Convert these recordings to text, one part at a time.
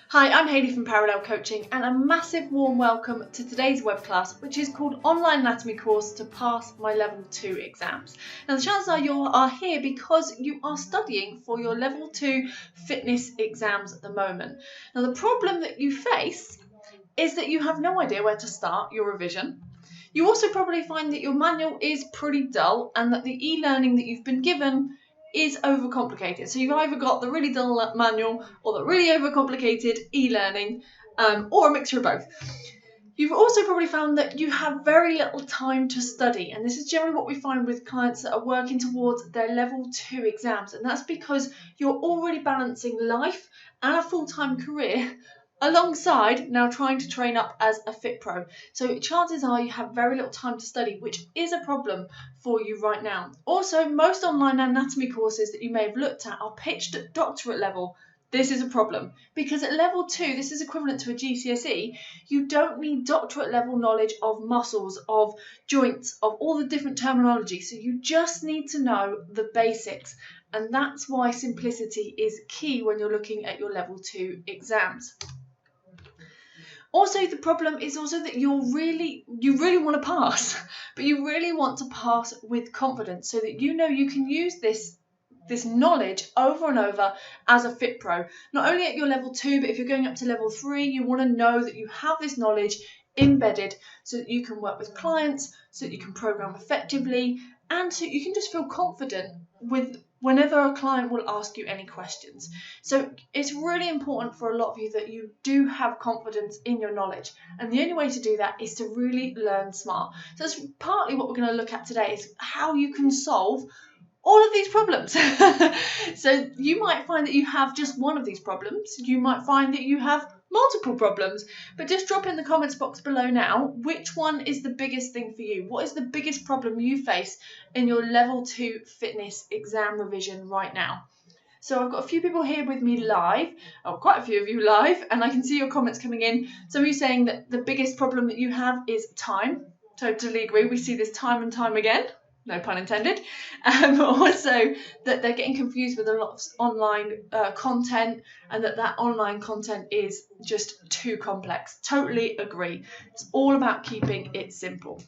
Hi, I'm Hayley from Parallel Coaching, and a massive warm welcome to today's web class, which is called Online Anatomy Course to Pass My Level 2 Exams. Now, the chances are you are here because you are studying for your Level 2 fitness exams at the moment. Now, the problem that you face is that you have no idea where to start your revision. You also probably find that your manual is pretty dull and that the e-learning that you've been given is overcomplicated. So you've either got the really dull manual or the really overcomplicated e-learning, or a mixture of both. You've also probably found that you have very little time to study, and this is generally what we find with clients that are working towards their Level 2 exams, and that's because you're already balancing life and a full-time career alongside now trying to train up as a fit pro. So chances are you have very little time to study, which is a problem for you right now. Also, most online anatomy courses that you may have looked at are pitched at doctorate level. This is a problem because at level 2, this is equivalent to a GCSE, you don't need doctorate level knowledge of muscles, of joints, of all the different terminology. So you just need to know the basics. And that's why simplicity is key when you're looking at your level 2 exams. Also, the problem is also that you really want to pass, but you really want to pass with confidence so that you know you can use this knowledge over and over as a fit pro. Not only at your level 2, but if you're going up to level 3, you want to know that you have this knowledge embedded so that you can work with clients, so that you can program effectively, and so you can just feel confident with whenever a client will ask you any questions. So it's really important for a lot of you that you do have confidence in your knowledge, and the only way to do that is to really learn smart. So that's partly what we're going to look at today, is how you can solve all of these problems. So you might find that you have just one of these problems. You might find that you have multiple problems, but just drop in the comments box below now which one is the biggest thing for you. What is the biggest problem you face in your level 2 fitness exam revision right now? So I've got a few people here with me live, quite a few of you live, and I can see your comments coming in. Some of you saying that the biggest problem that you have is time. Totally agree. We see this time and time again. No pun intended. Also, that they're getting confused with a lot of online content, and that online content is just too complex. Totally agree. It's all about keeping it simple.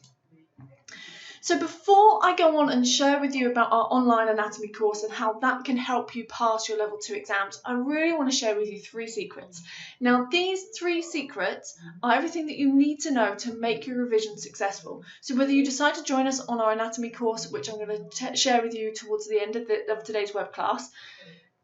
So before I go on and share with you about our online anatomy course and how that can help you pass your level 2 exams, I really want to share with you 3 secrets. Now, these 3 secrets are everything that you need to know to make your revision successful. So whether you decide to join us on our anatomy course, which I'm going to share with you towards the end of today's web class,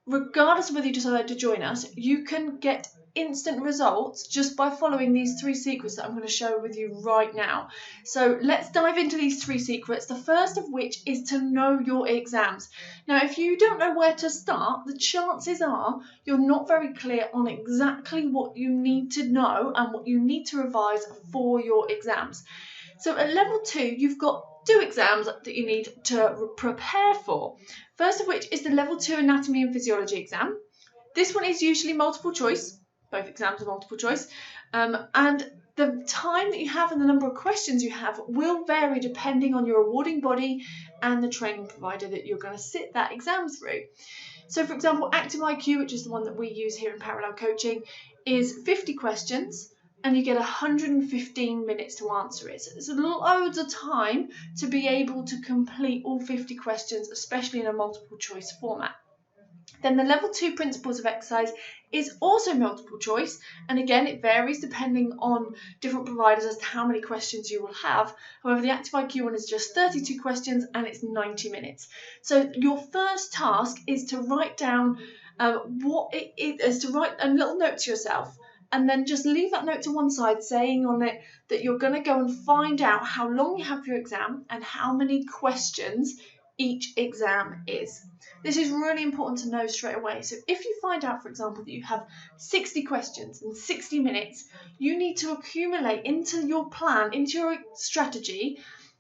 regardless of whether you decide to join us, you can get instant results just by following these 3 secrets that I'm going to share with you right now. So let's dive into these 3 secrets, the first of which is to know your exams. Now, if you don't know where to start, the chances are you're not very clear on exactly what you need to know and what you need to revise for your exams. So at level 2, you've got 2 exams that you need to prepare for. First of which is the level 2 anatomy and physiology exam. This one is usually multiple choice. Both exams are multiple choice. And the time that you have and the number of questions you have will vary depending on your awarding body and the training provider that you're going to sit that exam through. So for example, Active IQ, which is the one that we use here in Parallel Coaching, is 50 questions. And you get 115 minutes to answer it. So there's loads of time to be able to complete all 50 questions, especially in a multiple choice format. Then the level 2 principles of exercise is also multiple choice, and again it varies depending on different providers as to how many questions you will have. However, the Active IQ one is just 32 questions and it's 90 minutes. So your first task is to write down what it is, to write a little note to yourself, and then just leave that note to one side saying on it that you're going to go and find out how long you have for your exam and how many questions each exam is. This is really important to know straight away. So if you find out, for example, that you have 60 questions in 60 minutes, you need to accumulate into your plan, into your strategy,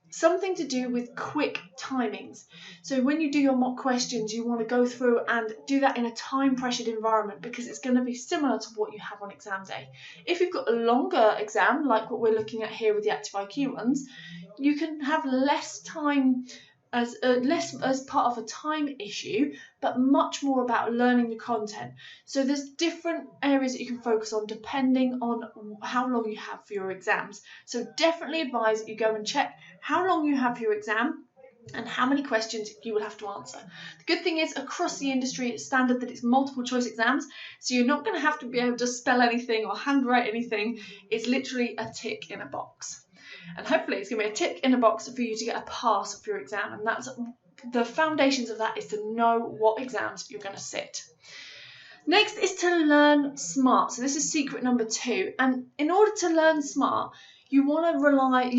something to do with quick timings. So when you do your mock questions, you want to go through and do that in a time-pressured environment because it's going to be similar to what you have on exam day. If you've got a longer exam, like what we're looking at here with the Active IQ ones, you can have less time as less as part of a time issue, but much more about learning the content. So there's different areas that you can focus on depending on how long you have for your exams. So definitely advise that you go and check how long you have for your exam and how many questions you will have to answer. The good thing is, across the industry, it's standard that it's multiple choice exams, so you're not going to have to be able to spell anything or handwrite anything. It's literally a tick in a box. And hopefully it's going to be a tick in a box for you to get a pass for your exam. And that's the foundations of that, is to know what exams you're going to sit. Next is to learn smart. So this is secret number 2. And in order to learn smart, you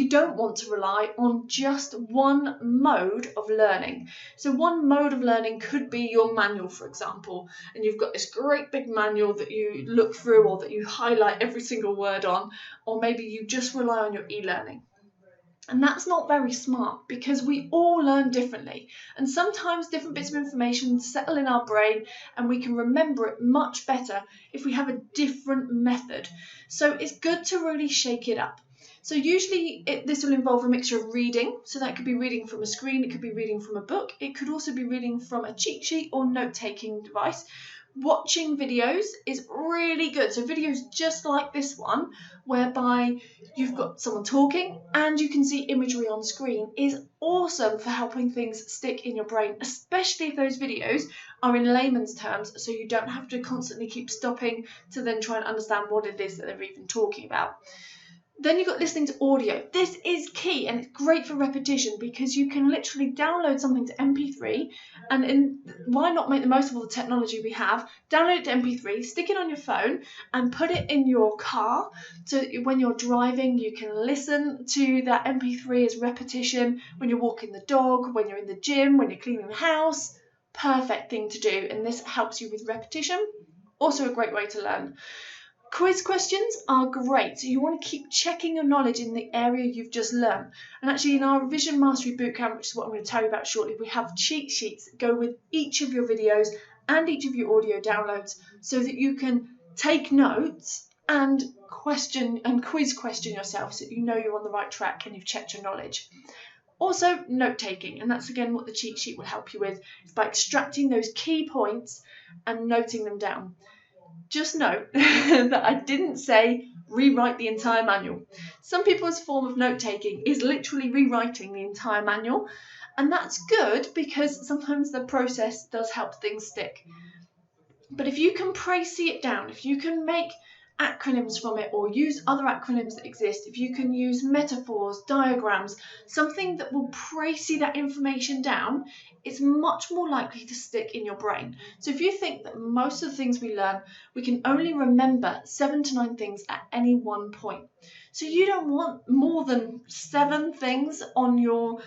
don't want to rely on just one mode of learning. So one mode of learning could be your manual, for example, and you've got this great big manual that you look through or that you highlight every single word on, or maybe you just rely on your e-learning. And that's not very smart, because we all learn differently, and sometimes different bits of information settle in our brain and we can remember it much better if we have a different method. So it's good to really shake it up. So usually this will involve a mixture of reading. So that could be reading from a screen, it could be reading from a book, it could also be reading from a cheat sheet or note-taking device. Watching videos is really good. So videos just like this one, whereby you've got someone talking and you can see imagery on screen, is awesome for helping things stick in your brain, especially if those videos are in layman's terms, so you don't have to constantly keep stopping to then try and understand what it is that they're even talking about. Then you've got listening to audio. This is key, and it's great for repetition, because you can literally download something to MP3, and why not make the most of all the technology we have? Download it to MP3, stick it on your phone, and put it in your car, so that when you're driving you can listen to that MP3 as repetition, when you're walking the dog, when you're in the gym, when you're cleaning the house. Perfect thing to do, and this helps you with repetition. Also a great way to learn. Quiz questions are great, so you want to keep checking your knowledge in the area you've just learned. And actually in our Revision Mastery Bootcamp, which is what I'm going to tell you about shortly, we have cheat sheets that go with each of your videos and each of your audio downloads, so that you can take notes and quiz question yourself, so that you know you're on the right track and you've checked your knowledge. Also, note-taking, and that's again what the cheat sheet will help you with. It's by extracting those key points and noting them down. Just note that I didn't say rewrite the entire manual. Some people's form of note-taking is literally rewriting the entire manual, and that's good because sometimes the process does help things stick. But if you can see it down, if you can make acronyms from it or use other acronyms that exist, if you can use metaphors, diagrams, something that will see that information down, it's much more likely to stick in your brain. So if you think that most of the things we learn, we can only remember 7 to 9 things at any one point. So you don't want more than 7 things on your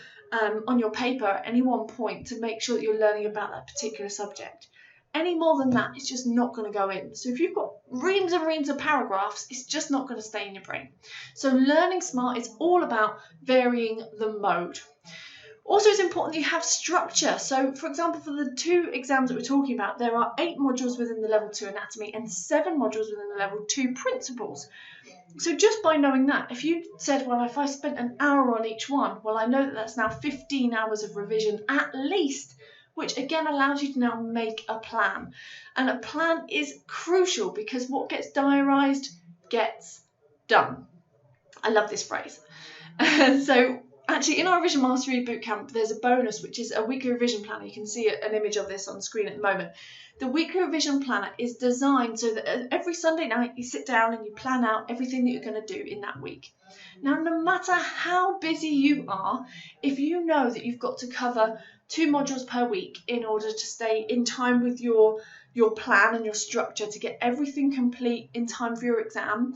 paper at any one point to make sure that you're learning about that particular subject. Any more than that, it's just not going to go in. So if you've got reams and reams of paragraphs, it's just not going to stay in your brain. So learning smart is all about varying the mode. Also, it's important that you have structure. So, for example, for the 2 exams that we're talking about, there are 8 modules within the Level 2 Anatomy and 7 modules within the Level 2 Principles. So just by knowing that, if you said, well, if I spent an hour on each one, well, I know that that's now 15 hours of revision at least, which again allows you to now make a plan. And a plan is crucial, because what gets diarised gets done. I love this phrase. So actually in our Revision Mastery Bootcamp, there's a bonus, which is a weekly revision planner. You can see an image of this on screen at the moment. The weekly revision planner is designed so that every Sunday night you sit down and you plan out everything that you're going to do in that week. Now, no matter how busy you are, if you know that you've got to cover 2 modules per week in order to stay in time with your plan and your structure to get everything complete in time for your exam,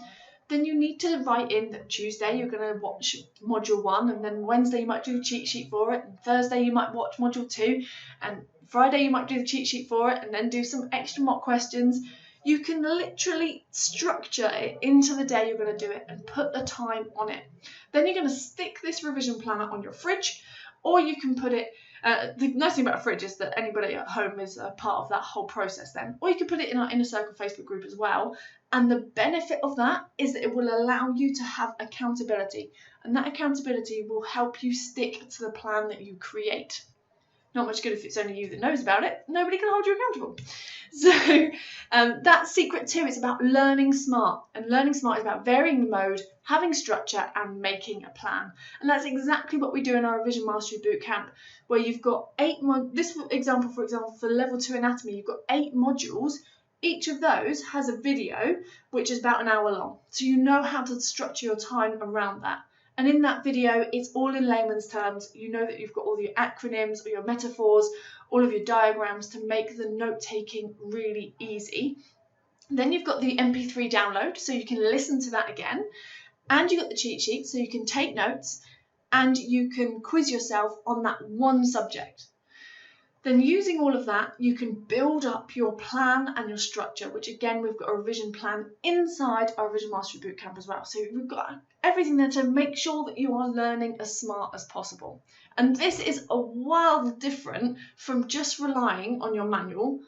then you need to write in that Tuesday you're going to watch module 1, and then Wednesday you might do the cheat sheet for it, and Thursday you might watch module 2, and Friday you might do the cheat sheet for it, and then do some extra mock questions. You can literally structure it into the day you're going to do it and put the time on it. Then you're going to stick this revision planner on your fridge, or you can put it The nice thing about a fridge is that anybody at home is a part of that whole process then. Or you could put it in our Inner Circle Facebook group as well. And the benefit of that is that it will allow you to have accountability. And that accountability will help you stick to the plan that you create. Not much good if it's only you that knows about it. Nobody can hold you accountable. So that's secret 2. It's about learning smart. And learning smart is about varying the mode, having structure, and making a plan. And that's exactly what we do in our Revision Mastery Bootcamp, where you've got 8 this example, for example, for level 2 anatomy, you've got 8 modules. Each of those has a video which is about an hour long. So you know how to structure your time around that. And in that video, it's all in layman's terms. You know that you've got all your acronyms or your metaphors, all of your diagrams to make the note-taking really easy. Then you've got the MP3 download, so you can listen to that again. And you've got the cheat sheet, so you can take notes and you can quiz yourself on that one subject. Then using all of that, you can build up your plan and your structure, which again, we've got a revision plan inside our Revision Mastery Bootcamp as well. So we've got everything there to make sure that you are learning as smart as possible. And this is a world different from just relying on your manual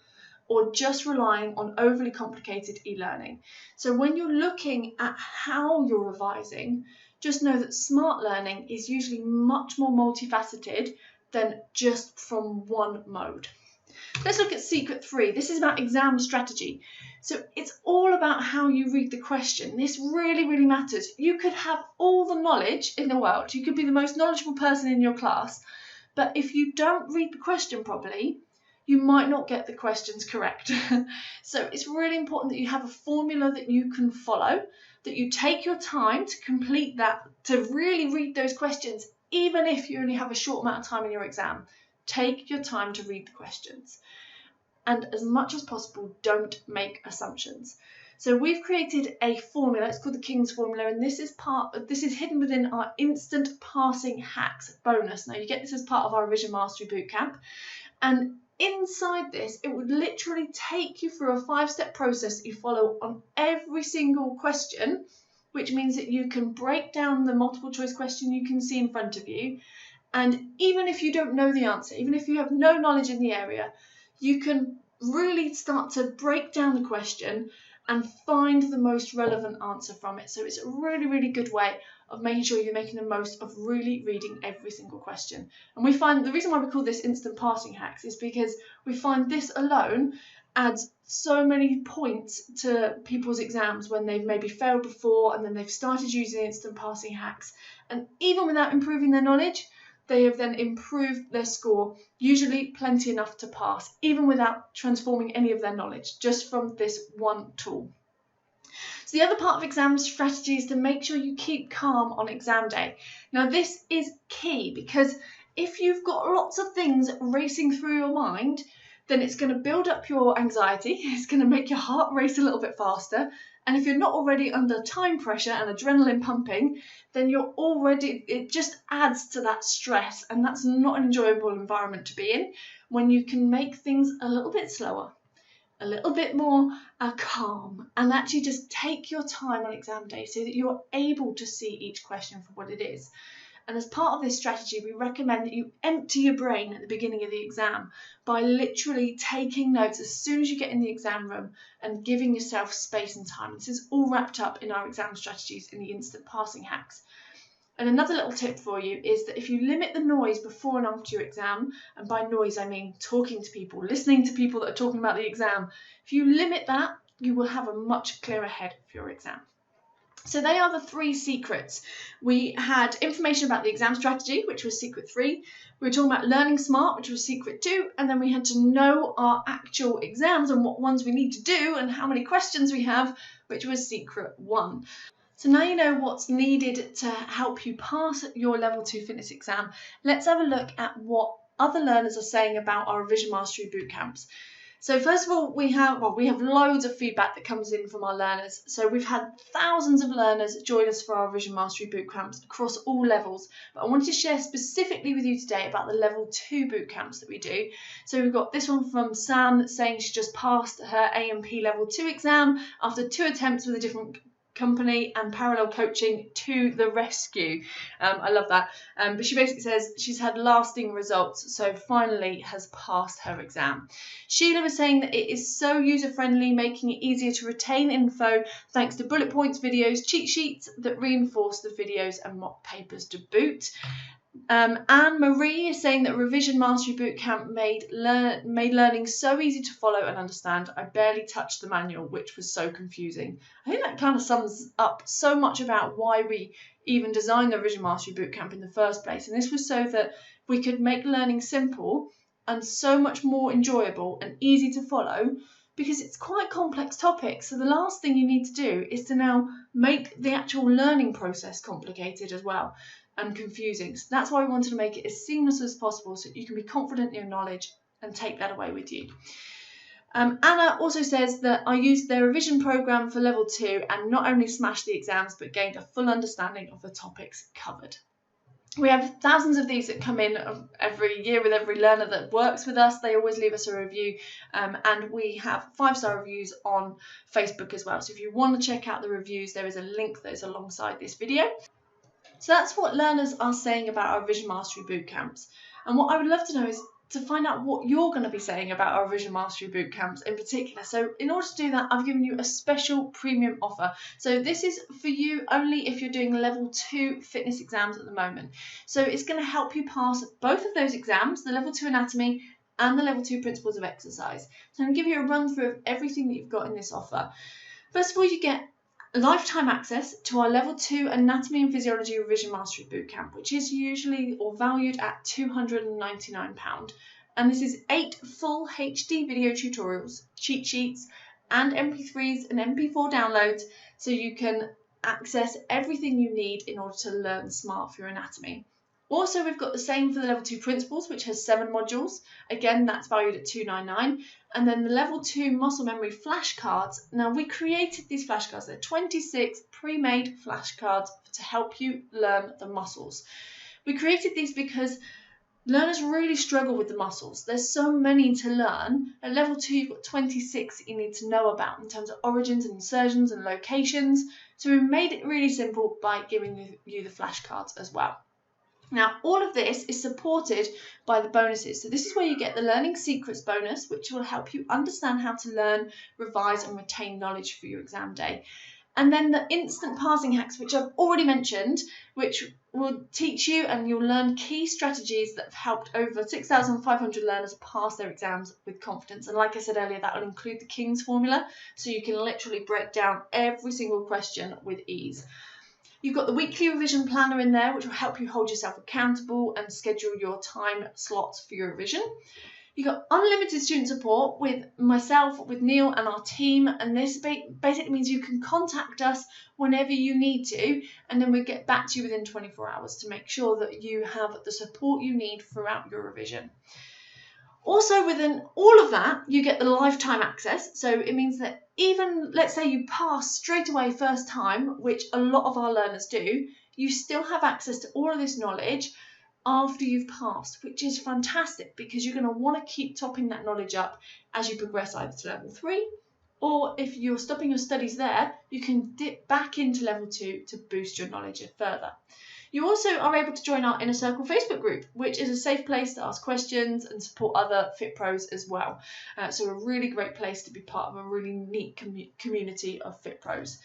or just relying on overly complicated e-learning. So when you're looking at how you're revising, just know that smart learning is usually much more multifaceted than just from one mode. Let's look at secret 3. This is about exam strategy. So it's all about how you read the question. This really, really matters. You could have all the knowledge in the world. You could be the most knowledgeable person in your class. But if you don't read the question properly, you might not get the questions correct. So it's really important that you have a formula that you can follow, that you take your time to complete that, to really read those questions. Even if you only have a short amount of time in your exam, take your time to read the questions. And as much as possible, don't make assumptions. So we've created a formula, it's called the King's Formula, and this is hidden within our Instant Passing Hacks bonus. Now you get this as part of our Revision Mastery Bootcamp. And inside this, it would literally take you through a 5-step process that you follow on every single question, which means that you can break down the multiple choice question you can see in front of you. And even if you don't know the answer, even if you have no knowledge in the area, you can really start to break down the question and find the most relevant answer from it. So it's a really, really good way of making sure you're making the most of really reading every single question. And we find the reason why we call this instant passing hacks is because we find this alone adds so many points to people's exams when they've maybe failed before and then they've started using instant passing hacks. And even without improving their knowledge, they have then improved their score, usually plenty enough to pass, even without transforming any of their knowledge, just from this one tool. So the other part of exam strategy is to make sure you keep calm on exam day. Now this is key because if you've got lots of things racing through your mind, then it's going to build up your anxiety, it's going to make your heart race a little bit faster, and if you're not already under time pressure and adrenaline pumping, then it just adds to that stress, and that's not an enjoyable environment to be in when you can make things a little bit slower, a little bit more calm, and actually just take your time on exam day so that you're able to see each question for what it is. And as part of this strategy, we recommend that you empty your brain at the beginning of the exam by literally taking notes as soon as you get in the exam room and giving yourself space and time. This is all wrapped up in our exam strategies in the instant passing hacks. And another little tip for you is that if you limit the noise before and after your exam, and by noise I mean talking to people, listening to people that are talking about the exam, if you limit that, you will have a much clearer head for your exam. So they are the 3 secrets. We had information about the exam strategy, which was secret 3. We were talking about learning smart, which was secret 2. And then we had to know our actual exams and what ones we need to do and how many questions we have, which was secret 1. So now you know what's needed to help you pass your level 2 fitness exam. Let's have a look at what other learners are saying about our Revision Mastery Bootcamps. So first of all, we have loads of feedback that comes in from our learners. So we've had thousands of learners join us for our Revision Mastery Bootcamps across all levels. But I wanted to share specifically with you today about the level 2 bootcamps that we do. So we've got this one from Sam that's saying she just passed her A&P level 2 exam after 2 attempts with a different company and parallel coaching to the rescue. I love that. But she basically says she's had lasting results, so finally has passed her exam. Sheila was saying that it is so user-friendly, making it easier to retain info thanks to bullet points, videos, cheat sheets that reinforce the videos and mock papers to boot. Anne Marie is saying that Revision Mastery Bootcamp made learning so easy to follow and understand. I barely touched the manual, which was so confusing. I think that kind of sums up so much about why we even designed the Revision Mastery Bootcamp in the first place. And this was so that we could make learning simple and so much more enjoyable and easy to follow, because it's quite complex topics. So the last thing you need to do is to now make the actual learning process complicated as well and confusing. So that's why we wanted to make it as seamless as possible so that you can be confident in your knowledge and take that away with you. Anna also says that I used their revision program for level 2 and not only smashed the exams but gained a full understanding of the topics covered. We have thousands of these that come in every year with every learner that works with us. They always leave us a review, and we have 5-star reviews on Facebook as well. So if you want to check out the reviews, there is a link that is alongside this video. So that's what learners are saying about our Revision Mastery Bootcamps. And what I would love to know is to find out what you're going to be saying about our Revision Mastery Bootcamps in particular. So in order to do that, I've given you a special premium offer. So this is for you only if you're doing level 2 fitness exams at the moment. So it's going to help you pass both of those exams, the level 2 anatomy and the level 2 principles of exercise. So I'm going to give you a run through of everything that you've got in this offer. First of all, you get lifetime access to our level 2 anatomy and physiology revision mastery bootcamp, which is usually or valued at £299. And this is 8 full HD video tutorials, cheat sheets, and MP3s and MP4 downloads, so you can access everything you need in order to learn smart for your anatomy. Also, we've got the same for the level 2 principles, which has 7 modules. Again, that's valued at £299. And then the level 2 muscle memory flashcards. Now, we created these flashcards. They're 26 pre-made flashcards to help you learn the muscles. We created these because learners really struggle with the muscles. There's so many to learn. At level 2, you've got 26 that you need to know about in terms of origins and insertions and locations. So we made it really simple by giving you the flashcards as well. Now, all of this is supported by the bonuses. So this is where you get the Learning Secrets bonus, which will help you understand how to learn, revise and retain knowledge for your exam day. And then the instant passing hacks, which I've already mentioned, which will teach you and you'll learn key strategies that have helped over 6,500 learners pass their exams with confidence. And like I said earlier, that will include the King's formula, so you can literally break down every single question with ease. You've got the weekly revision planner in there, which will help you hold yourself accountable and schedule your time slots for your revision. You've got unlimited student support with myself, with Neil and our team, and this basically means you can contact us whenever you need to, and then we get back to you within 24 hours to make sure that you have the support you need throughout your revision. Also, within all of that, you get the lifetime access. So it means that even, let's say you pass straight away first time, which a lot of our learners do, you still have access to all of this knowledge after you've passed, which is fantastic because you're going to want to keep topping that knowledge up as you progress either to level 3, or if you're stopping your studies there, you can dip back into level 2 to boost your knowledge further. You also are able to join our Inner Circle Facebook group, which is a safe place to ask questions and support other Fit Pros as well. So a really great place to be part of a really neat community of Fit Pros.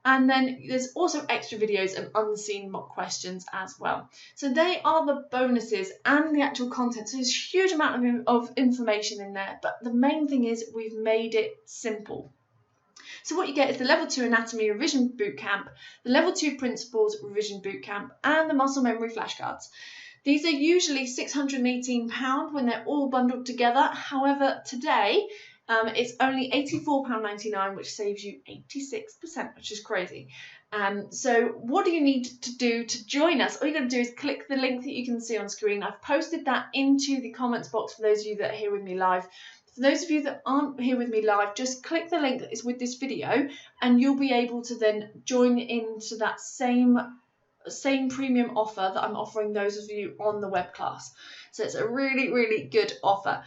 And then there's also extra videos and unseen mock questions as well. So they are the bonuses and the actual content. So there's a huge amount of information in there, but the main thing is we've made it simple. So what you get is the Level 2 Anatomy Revision Bootcamp, the Level 2 Principles Revision Bootcamp, and the Muscle Memory Flashcards. These are usually £618 when they're all bundled together. However, today it's only £84.99, which saves you 86%, which is crazy. So what do you need to do to join us? All you're going to do is click the link that you can see on screen. I've posted that into the comments box for those of you that are here with me live. For those of you that aren't here with me live, just click the link that is with this video and you'll be able to then join into that same premium offer that I'm offering those of you on the web class. So it's a really, really good offer.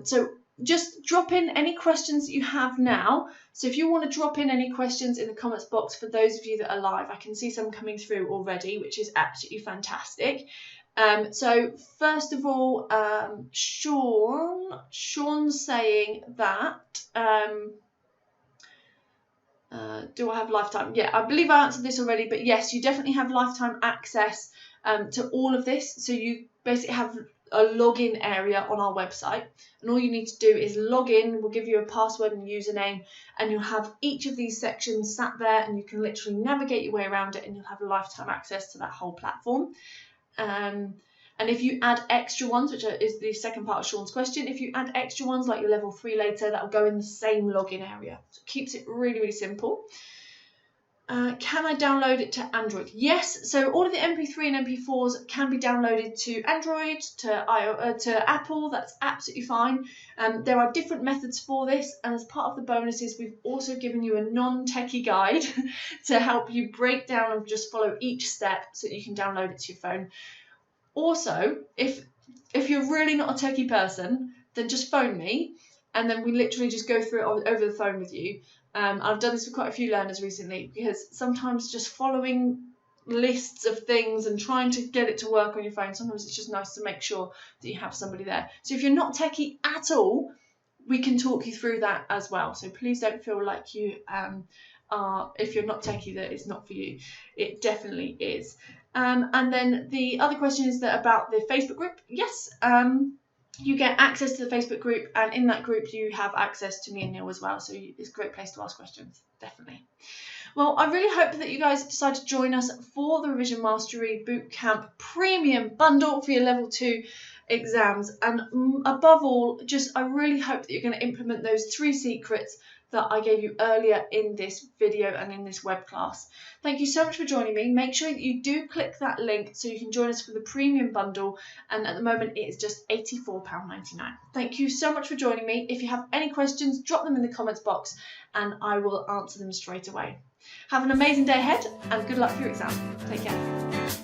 So just drop in any questions that you have now. So if you want to drop in any questions in the comments box for those of you that are live, I can see some coming through already, which is absolutely fantastic. So first of all, Sean's saying that, do I have lifetime? Yeah, I believe I answered this already, but yes, you definitely have lifetime access to all of this. So you basically have a login area on our website, and all you need to do is log in. We'll give you a password and username, and you'll have each of these sections sat there, and you can literally navigate your way around it, and you'll have lifetime access to that whole platform. And if you add extra ones, which is the second part of Sean's question, if you add extra ones like your level 3 later, that will go in the same login area. So it keeps it really, really simple. Can I download it to Android? Yes, so all of the MP3 and MP4s can be downloaded to Android, to Apple. That's absolutely fine. There are different methods for this, and as part of the bonuses, we've also given you a non-techie guide to help you break down and just follow each step so that you can download it to your phone. Also, if you're really not a techie person, then just phone me, and then we literally just go through it over the phone with you. I've done this with quite a few learners recently, because sometimes just following lists of things and trying to get it to work on your phone, sometimes it's just nice to make sure that you have somebody there. So if you're not techie at all, we can talk you through that as well. So please don't feel like you if you're not techie, that it's not for you. It definitely is. And then the other question is that about the Facebook group. Yes, you get access to the Facebook group, and in that group you have access to me and Neil as well, so it's a great place to ask questions, definitely. Well, I really hope that you guys decide to join us for the Revision Mastery Bootcamp Premium Bundle for your Level 2 exams, and above all, I really hope that you're going to implement those 3 secrets that I gave you earlier in this video and in this web class. Thank you so much for joining me. Make sure that you do click that link so you can join us for the premium bundle, and at the moment it is just £84.99. Thank you so much for joining me. If you have any questions, drop them in the comments box and I will answer them straight away. Have an amazing day ahead, and good luck for your exam. Take care.